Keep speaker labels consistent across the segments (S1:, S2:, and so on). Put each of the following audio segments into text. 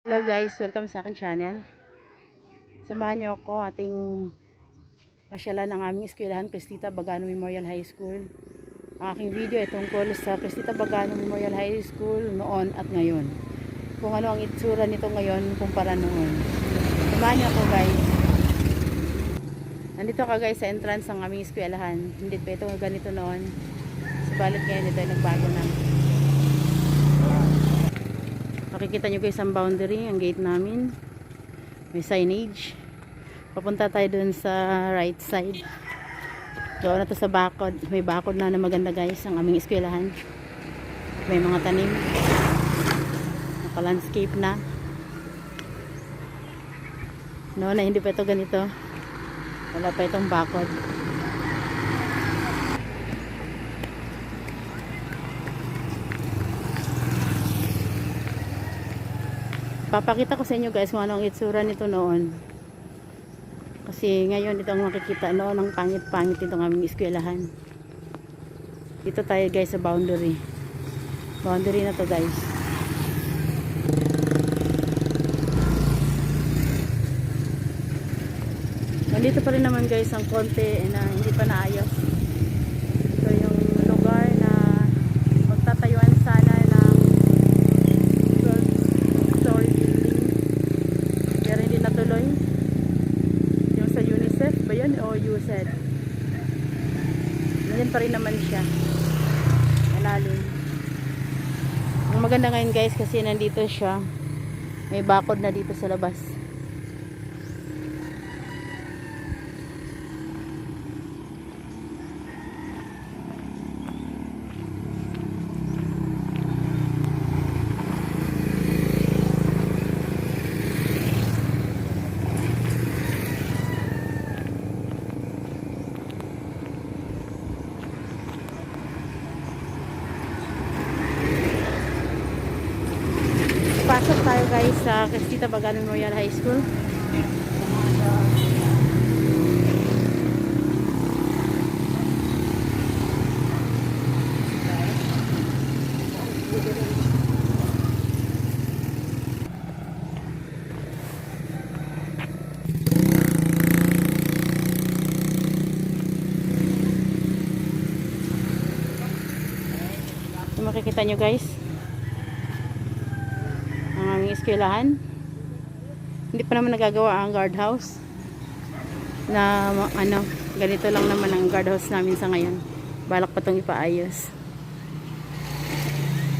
S1: Hello guys, welcome sa aking channel. Samahan niyo ako ating pasyalan ng aming eskwelahan, Cristita Bagano Memorial High School. Ang aking video ay tungkol sa Cristita Bagano Memorial High School noon at ngayon. Kung ano ang itsura nito ngayon kumpara noon. Samahan niyo ako guys. Nandito ka guys sa entrance ng aming eskwelahan. Hindi pa ito ganito noon. Subalit ngayon ito ay nagbago na. Makikita nyo guys ang boundary, ang gate namin. May signage. Papunta tayo dun sa right side. Doon na to sa bakod. May bakod na maganda guys ang aming eskwelahan. May mga tanim. Naka-landscape na. Noon na hindi pa ito ganito. Wala pa itong bakod. Papakita ko sa inyo guys kung ano ang itsura nito noon. Kasi ngayon ito ang makikita noon, ang pangit-pangit itong aming eskwelahan. Dito tayo guys sa boundary. Boundary na to guys. Nandito pa rin naman guys ang konti na hindi pa naayos. Ito yung lugar na magtatayuan sana ng 12-story building. Pero hindi natuloy. Yung sa UNICEF ba yun o USED? Ganyan pa rin naman siya. Malalim. Ang maganda ngayon guys kasi nandito siya. May bakod na dito sa labas. Pasok tayo guys sa Cristita Bagan Memorial High School. Kung makikita nyo guys, ang aming eskwelahan. Hindi pa naman nagagawa ang guardhouse. Na ano, ganito lang naman ang guardhouse namin sa ngayon. Balak pa itong ipaayos.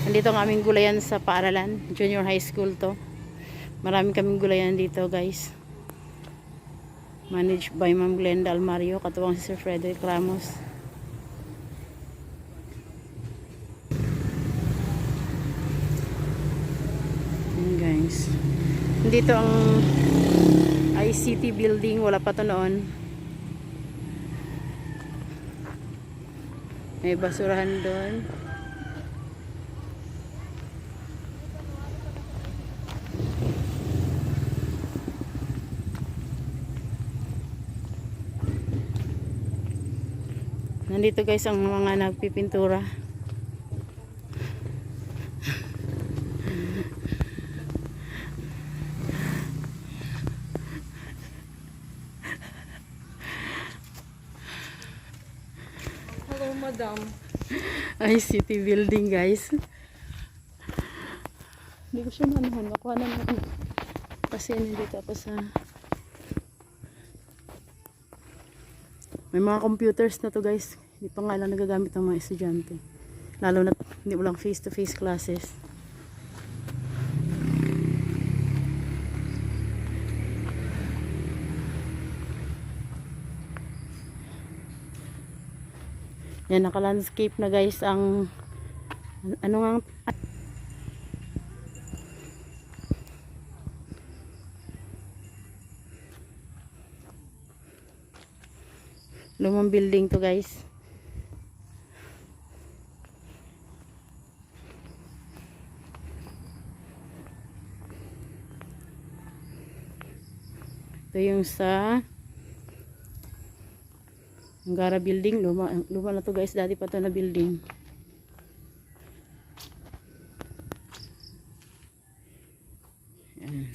S1: Nandito ang aming gulayan sa paaralan. Junior high school to. Marami kaming gulayan dito guys. Managed by Ma'am Glenda Almario, katuwang si Sir Frederick Ramos. Guys, dito ang ICT building, wala pa to noon. May basurahan doon. Nandito guys ang mga nagpipintura.
S2: Hello, madam.
S1: ICT building guys. Hindi ko siya manuhan. Makuha na naman. Kasi nandito ako sa... May mga computers na to guys. Hindi pa nga lang nagagamit ng mga estudyante. Lalo na hindi mo lang face to face classes. Yan, naka-landscape na guys ang ano nga lumang building to guys. Ito yung sa Angara building, luma na to guys, dati pa to na building. Yan.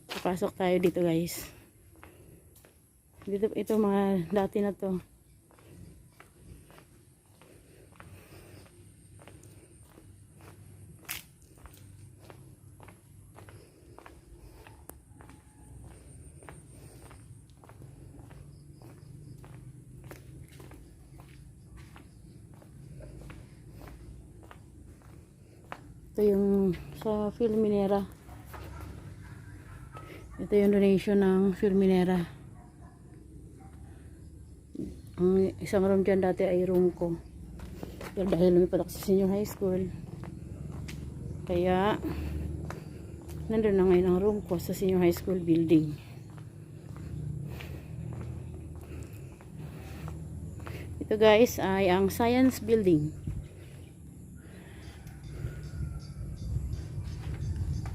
S1: Papasok tayo dito guys. Dito, ito mga dati na to. Ito yung sa Filminera. Ito yung donation ng Filminera. Ang isang room dyan dati ay room ko. Pero dahil lumipat ako sa senior high school, kaya nandun na ngayon ang room ko sa senior high school building. Ito guys ay ang science building.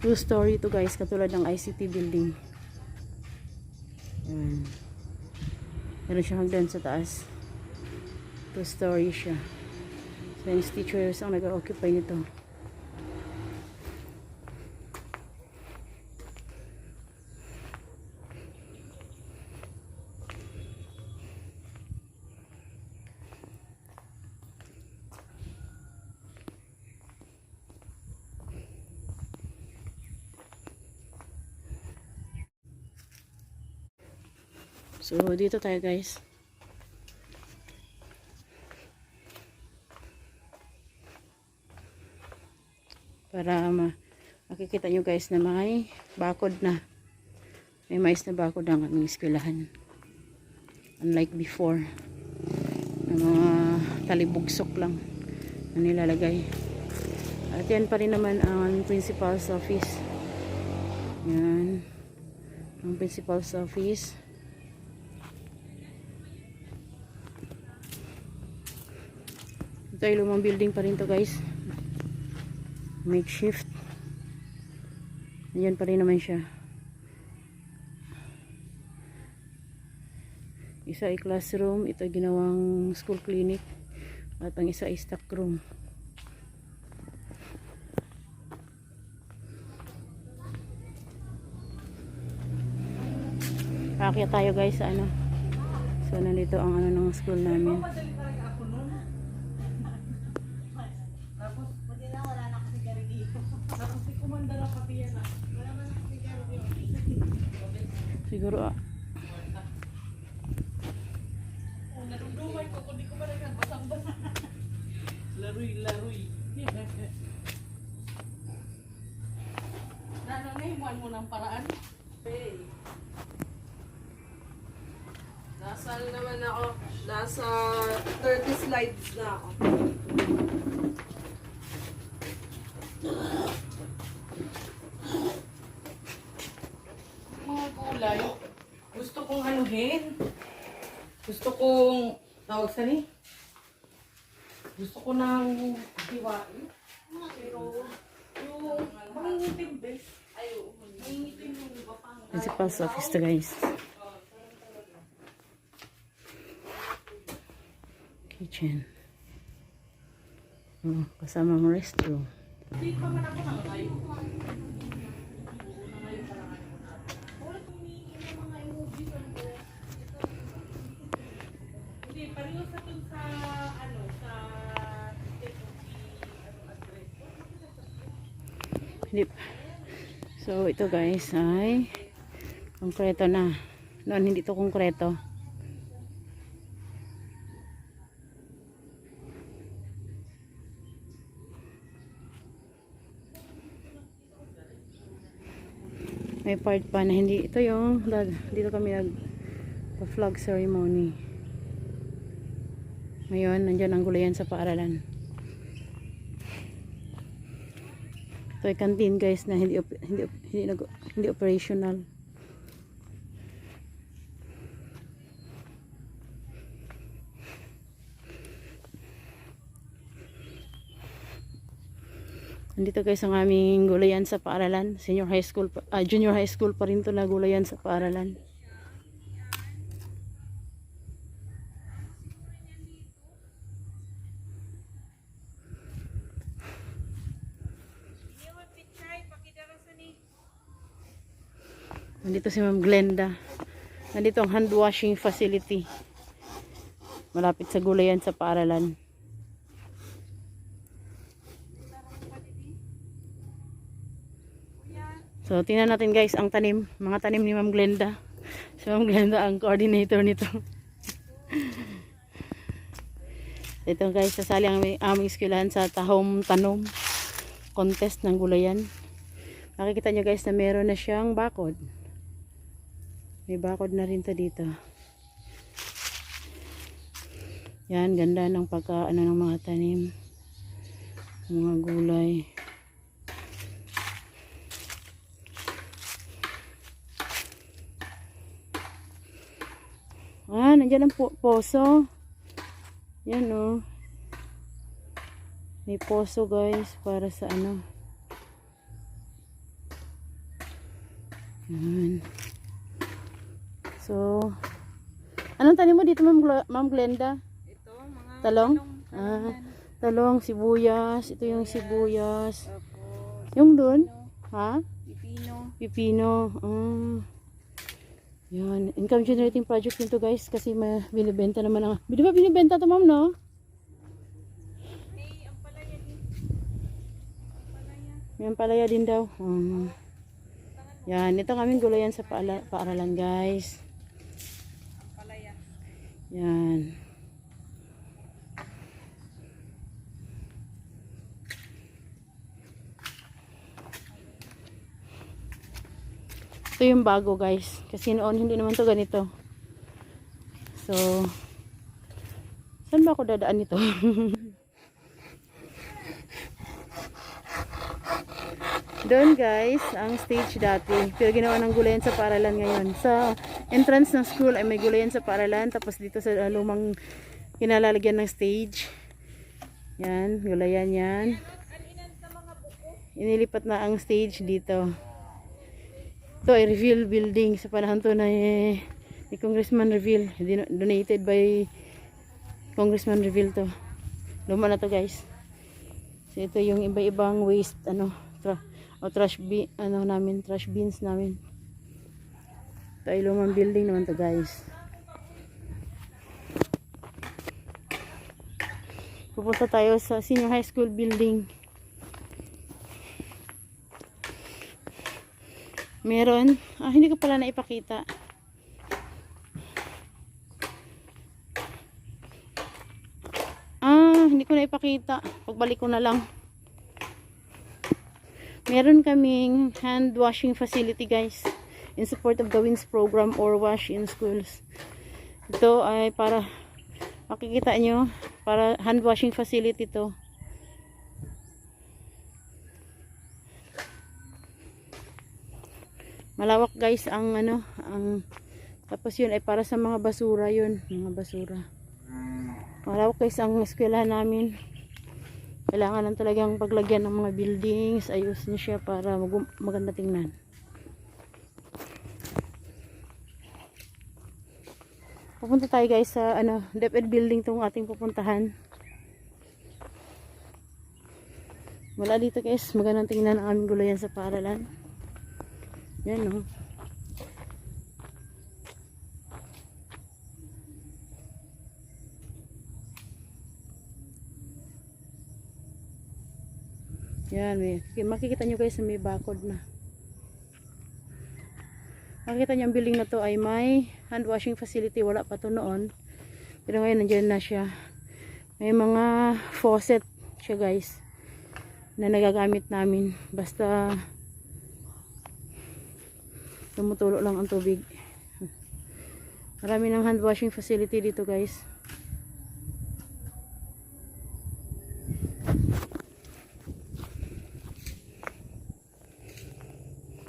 S1: 2-story to guys, katulad ng ICT building. Ayan. Meron siya hagdan sa taas. 2-story siya. Science teachers ang nag-occupy nito. So, dito tayo guys. Para makikita nyo guys na may bakod na. May mais na bakod ang aming eskwelahan. Unlike before. Na mga talibugsok lang na nilalagay. At yan pa rin naman ang principal's office. Yan. Ang principal's office. Ito ay lumang building pa rin to guys. Makeshift. Ayan pa rin naman siya. Isa ay classroom. Ito ay ginawang school clinic. At ang isa ay stock room. Aakyat tayo guys sa ano. So nandito ang ano ng school namin. Siguro
S2: Laruy. Nananayimuan mo ng paraan? Nasa naman ako? Nasa 30 slides na ako. Mga gulay. Gusto kong anuhin. Gusto kong tawag sa ni? Gusto ko nang hiwain. Pero yung mangingitim bes. Ayo, mangingitim yung bapang.
S1: principal's office to guys. Kitchen. Kasama ang restroom.
S2: Hindi pa man ako nang kayo. Hindi, pareho sa dun sa ano, sa address.
S1: Hindi. So ito guys ay konkreto na. Noon hindi to konkreto. May part pa na hindi. Ito yung dito kami nag-flag ceremony. Ngayon, nandyan ang gulayan sa paaralan. Ito ay canteen guys na hindi operational. Nandito guys ang aming gulayan sa paaralan. Junior high school pa rin to na gulayan sa paaralan. Nandito si Ma'am Glenda. Nandito ang hand washing facility. Malapit sa gulayan sa paaralan. So, tingnan natin guys ang tanim. Mga tanim ni Ma'am Glenda. Si Ma'am Glenda ang coordinator nito. Ito guys, sasali ang aming eskwelahan sa Tahom Tanom contest ng gulayan. Makikita nyo guys na meron na siyang bakod. May bakod na rin to dito. Yan, ganda ng pagkaano ng mga tanim. Mga gulay. Nandiyan ang poso. Yan oh. May poso guys para sa ano. Yan. So, anong tanim mo dito Ma'am Glenda?
S2: Ito, mga
S1: talong? Talong, sibuyas. Ito yung sibuyas. Yung doon? Ha? Pipino. Yan. Income generating project nito guys. Kasi binibenta naman ang... Di ba binibenta ito ma'am no?
S2: May ampalaya din.
S1: May ampalaya din daw. Yan. Ito ang aming gulayan sa paaralan guys.
S2: Ampalaya.
S1: Yan. Ito yung bago guys. Kasi noon hindi naman to ganito. So, saan ba ako dadaan nito? Doon guys, ang stage dati. Pero ginawa ng gulayan sa paaralan ngayon. Sa entrance ng school ay may gulayan sa paaralan. Tapos dito sa lumang kinalalagyan ng stage. Yan, gulayan yan. Inilipat na ang stage dito. Ito ay Reveal building sa panahon to na ni Congressman Reveal. Donated by Congressman Reveal to. Luma na to guys. So ito yung iba-ibang waste trash trash bins namin. Ito ay lumang building naman to guys. Pupunta tayo sa senior high school building. Meron, hindi ko pala naipakita. Hindi ko naipakita. Pagbalik ko na lang. Meron kaming hand washing facility guys. In support of the WINS program or Wash in Schools. Ito ay para, makikita nyo, para hand washing facility to. Malawak guys ang tapos yun ay para sa mga basura yun, mga basura. Malawak guys ang eskwelahan namin. Kailangan lang talagang paglagyan ng mga buildings, ayusin siya para maganda tingnan. Pupunta tayo guys sa DepEd building tong ating pupuntahan. Wala dito guys, magandang tingnan ang aming gulayan sa paaralan. Yan o. Yan, makikita nyo guys na may bakod na. Makikita nyo ang building na to ay may hand washing facility. Wala pa to noon. Pero ngayon nandiyan na siya. May mga faucet siya guys na nagagamit namin. Basta tumutulo lang ang tubig. Marami ng hand washing facility dito guys.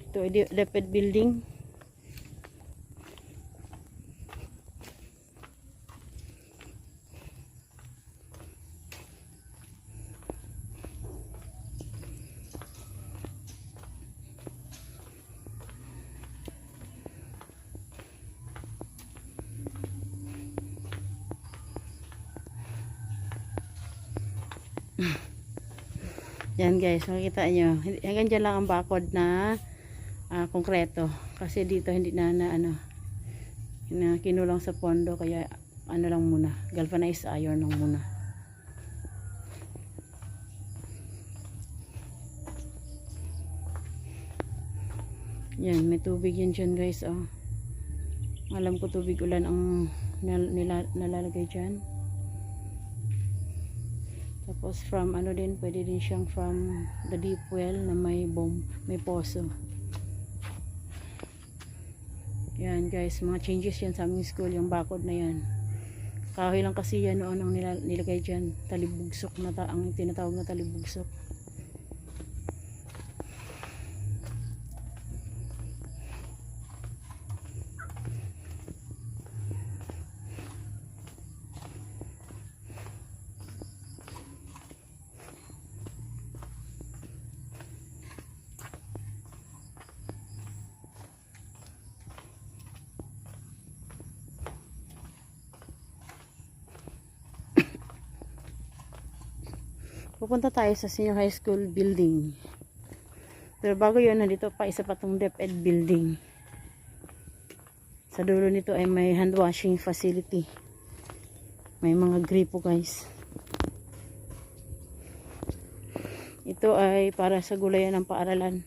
S1: Ito ay DepEd building. Yan guys, makikita nyo. Hanggang dyan lang ang bakod na konkreto. Kasi dito hindi na kinulang sa pondo. Kaya lang muna. Galvanized iron lang muna. Yan, may tubig yan dyan guys. Alam ko tubig ulan ang nalalagay dyan. Tapos from din, pwede din siyang from the deep well na may poso. Yan guys, mga changes yan sa aming school, yung bakod na yan. Kahoy lang kasi yan noon ang nilagay dyan. Talibugsok na ang tinatawag na talibugsok. Pupunta tayo sa senior high school building. Pero bago yun, nandito pa isa pa tong DepEd building. Sa dulo nito ay may hand washing facility. May mga gripo guys. Ito ay para sa gulayan ng paaralan.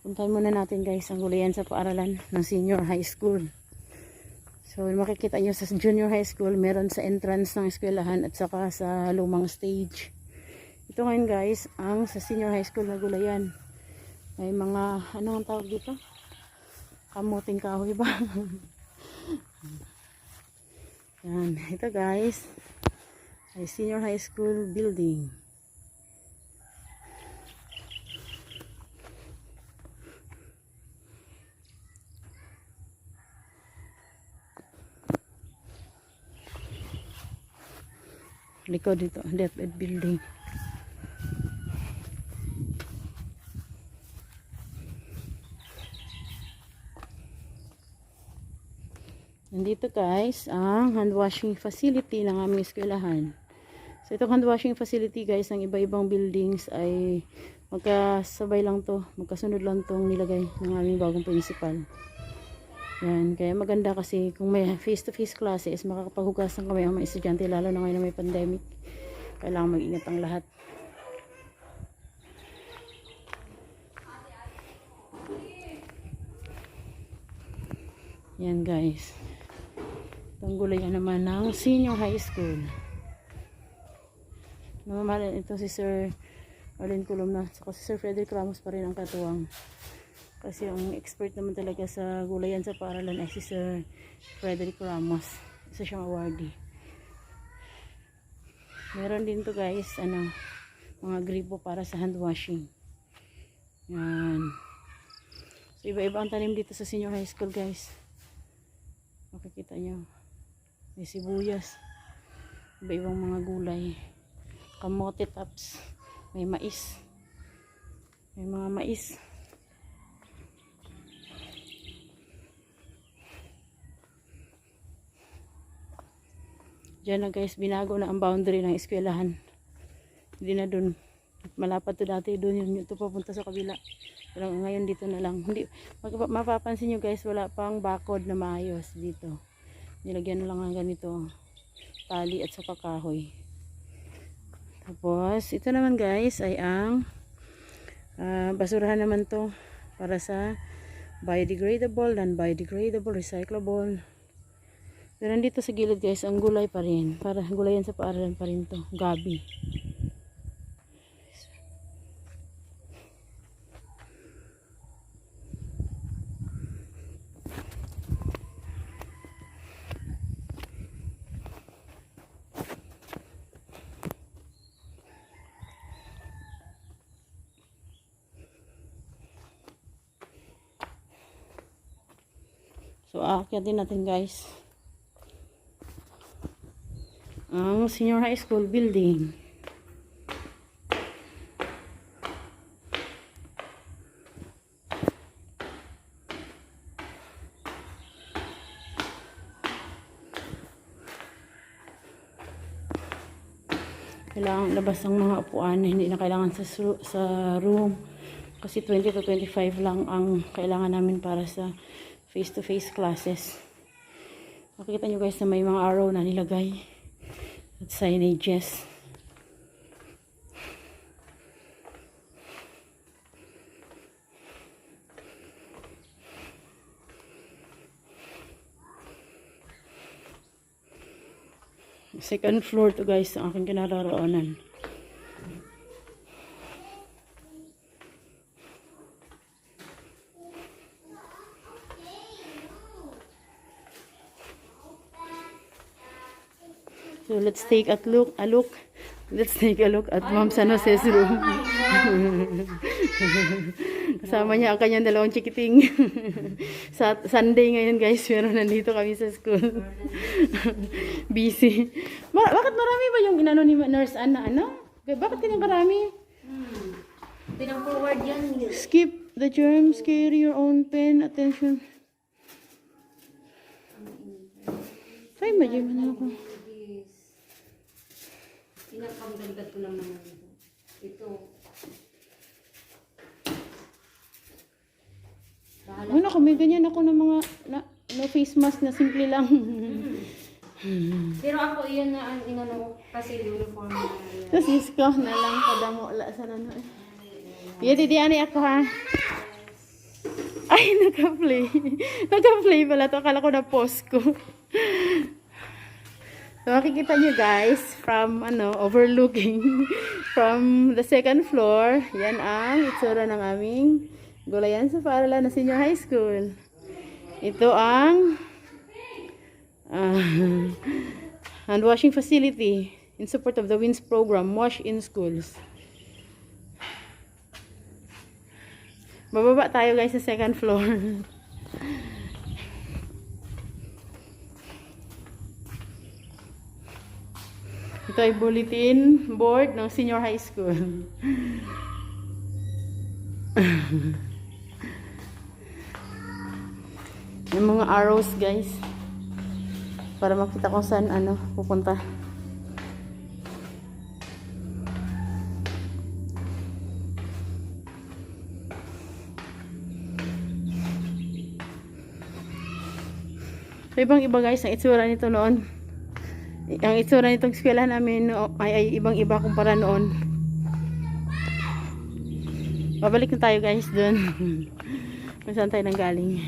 S1: Puntahan muna natin guys ang gulayan sa paaralan ng senior high school. So makikita nyo sa junior high school, meron sa entrance ng eskwelahan at saka sa lumang stage. Ito ngayon guys, ang sa senior high school na gulayan. May mga, ang tawag dito? Kamuting kahoy ba? Yan, ito guys, ay senior high school building. likod dito, DepEd building. Nandito guys, ang hand washing facility ng aming eskwelahan. So itong hand washing facility guys, ng iba-ibang buildings ay magkasabay lang to, magkasunod lang tong nilagay ng aming bagong principal. Yan, kaya maganda kasi kung may face-to-face classes, makakapaghugas ng kamay ang mga estudyante, lalo na ngayon na may pandemic. Kailangan mag-ingat ang lahat. Yan guys. Itong gulayan naman ng senior high school. Namamahalan ito si Sir Arlene Columna, saka si Sir Frederick Ramos pa rin ang katuwang. Kasi ang expert naman talaga sa gulayan sa paaralan ay si Sir Frederick Ramos. Isa siyang awardee. Meron din to guys, mga gripo para sa hand washing. Yan. So iba-iba ang tanim dito sa senior high school guys. Makikita nyo. May sibuyas. Iba-ibang mga gulay. Kamote tops. May mais. May mga mais. Diyan na guys, binago na ang boundary ng eskwelahan. Hindi na dun. Malapad to dati. Dun yun. Ito papunta sa kabila. Pero ngayon dito na lang. Hindi, mapapansin nyo guys, wala pang bakod na maayos dito. Nilagyan na lang ng ganito. Tali at saka kahoy. Tapos, ito naman guys ay ang basurahan naman to para sa biodegradable, non-biodegradable, recyclable. Pero nandito sa gilid guys, ang gulay pa rin. Para gulayan sa paaralan pa rin to. Gabi. So, aakyatin natin guys ang senior high school building. Kailangan labas ang mga upuan, hindi na kailangan sa room kasi 20 to 25 lang ang kailangan namin para sa face-to-face classes. Makikita nyo guys na may mga arrow na nilagay at signages. Second floor to guys ang aking kinaroroonan. So let's take a look. Let's take a look at Ma'am San Jose's room. Kasama niya ang kanyang dalawang chikiting. Sa Sunday ngayon guys, pero nandito kami sa school. Busy. Bakit marami ba yung inano ni Nurse Anna? Bakit ganyan karami?
S2: Pinang-forward yan.
S1: Skip the germs, carry your own pen, attention. Ay, madyan mo na ako.
S2: Pinapangdagdag ko lang naman ito.
S1: Ano kami, ganyan ako ng mga no face mask na simple lang.
S2: Pero ako iyan na ang inano kasi uniform na yan.
S1: Tapos isko na lang kadamo la sa nano. Iya, didiani ako ha. Ay, naka-play. Naka-play pala to. Akala ko na post ko. So, makikita nyo guys, from overlooking from the second floor, yan ang itsura ng aming gulayan sa paaralan na senior high school. Ito ang hand washing facility in support of the WINS program, Wash in Schools. Bababa tayo guys sa second floor. Ito ay bulletin board ng senior high school. Yung mga arrows guys. Para makita kung saan ano pupunta. So, ibang iba guys, ang itsura nito noon. Ang itsura nitong eskwelahan namin ay ibang iba kumpara noon. Babalik na tayo guys dun. Kung saan tayo nanggaling.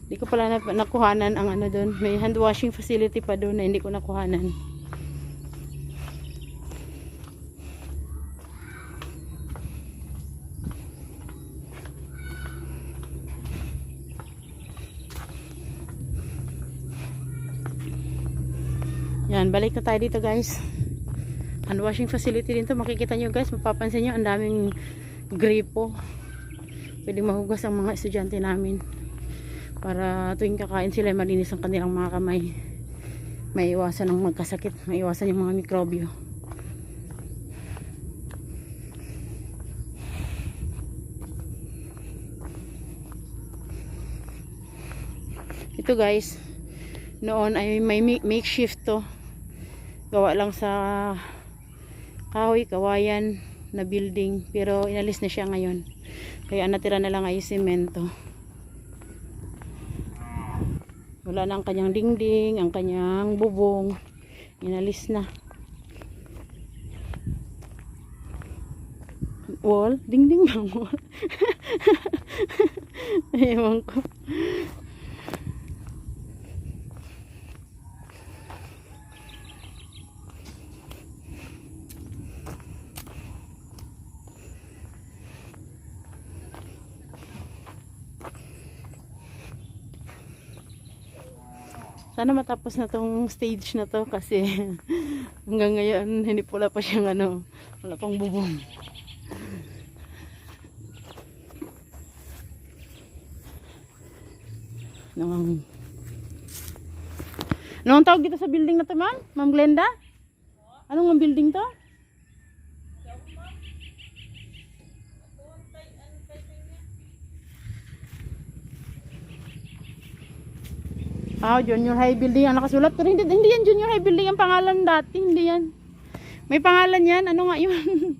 S1: Hindi ko pala nakuhanan ang ano dun. May hand washing facility pa dun na hindi ko nakuhanan. Yan, balik na tayo dito guys. Hand washing facility din to. Makikita nyo guys, mapapansin nyo ang daming gripo. Pwedeng mahugas ang mga estudyante namin. Para tuwing kakain sila malinis ang kanilang mga kamay. Maiwasan ang magkasakit. Maiwasan yung mga mikrobyo. Ito guys, noon ay may makeshift to. Gawa lang sa kahoy, kawayan na building. Pero inalis na siya ngayon. Kaya ang natira na lang ay semento. Wala na ang kanyang dingding, ang kanyang bubong. Inalis na. Wall? Dingding bang wall? Ewan ko. Sana matapos na tong stage na to kasi hanggang ngayon hindi pula pa siyang ano, wala pang bubong. Anong tawag dito sa building na to, ma'am? Ma'am Glenda? Anong building to? Junior high building ang nakasulat. Pero hindi yan junior high building ang pangalan dati. Hindi yan. May pangalan yan. Ano nga yun?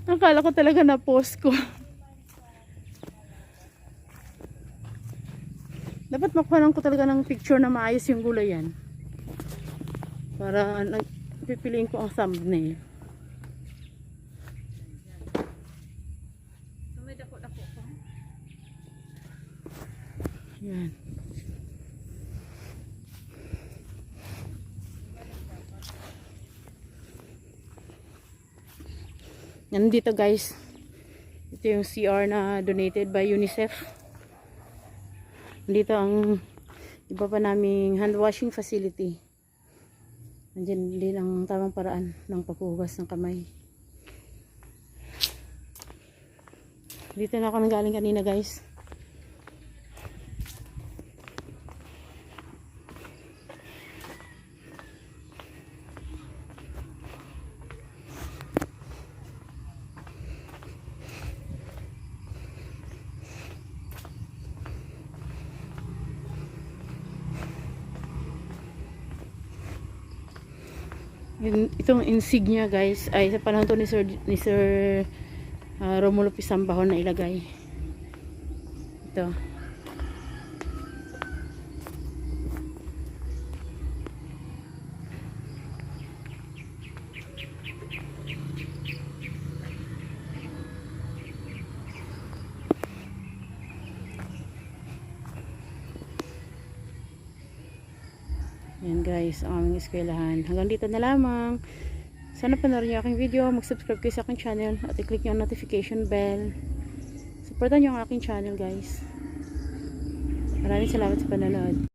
S1: Akala ko talaga na post ko. Dapat makuha ko talaga ng picture na maayos yung gulay yan. Para pipiliin ko ang thumbnail. Yan. Nandito guys. Ito yung CR na donated by UNICEF. Nandito ang iba pa naming hand washing facility. Nandiyan din ang tamang paraan ng paghuhugas ng kamay. Dito na ako nanggaling kanina guys. Itong insignia guys ay sa panahon to ni Sir Romulo Pisambahon na ilagay. Ito. Yan guys, ang aming eskwelahan. Hanggang dito na lamang. Sana panoorin niyo aking video. Mag-subscribe kayo sa aking channel at i-click niyo ang notification bell. Supportan niyo ang aking channel guys. Maraming salamat sa panonood.